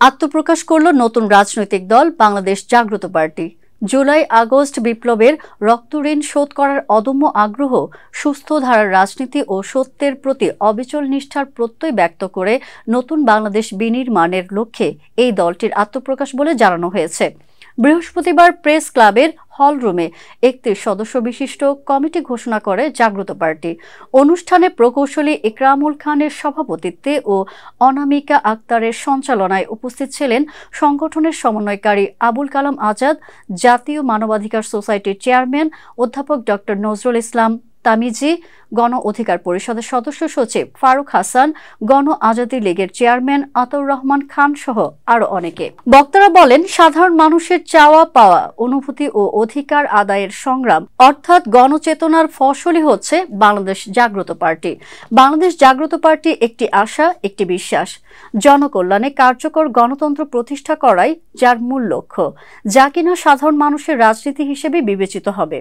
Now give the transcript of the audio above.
আত্মপ্রকাশ করল নতুন রাজনৈতিক দল বাংলাদেশ জাগ্রত পার্টি। জুলাই আগস্ট বিপ্লবের রক্তঋণ শোধ করার অদম্য আগ্রহ, সুস্থ ধারার রাজনীতি ও সত্যের প্রতি অবিচল নিষ্ঠার প্রত্যয় ব্যক্ত করে নতুন বাংলাদেশ বিনির্মাণের লক্ষ্যে এই দলটির আত্মপ্রকাশ বলে জানানো হয়েছে। বৃহস্পতিবার প্রেস ক্লাবের হলরুমে ৩১ সদস্য বিশিষ্ট কমিটি ঘোষণা করে জাগ্রত পার্টি। অনুষ্ঠানে প্রকৌশলী ইকরামুল খানের সভাপতিত্বে ও অনামিকা আক্তারের সঞ্চালনায় উপস্থিত ছিলেন সংগঠনের সমন্বয়কারী আবুল কালাম আজাদ, জাতীয় মানবাধিকার সোসাইটির চেয়ারম্যান অধ্যাপক ডক্টর নজরুল ইসলাম তামিজি, গণ অধিকার পরিষদের সদস্য সচিব ফারুক হাসান, গণ আজাদী লীগের চেয়ারম্যান আতাউর রহমান খান সহ আরো অনেকে। বক্তারা বলেন, সাধারণ মানুষের চাওয়া পাওয়া, অনুভূতি ও অধিকার আদায়ের সংগ্রাম অর্থাৎ গণচেতনার ফসলই হচ্ছে বাংলাদেশ জাগ্রত পার্টি। বাংলাদেশ জাগ্রত পার্টি একটি আশা, একটি বিশ্বাস, জনকল্যাণে কার্যকর গণতন্ত্র প্রতিষ্ঠা করাই যার মূল লক্ষ্য, যা কিনা সাধারণ মানুষের রাজনীতি হিসেবে বিবেচিত হবে।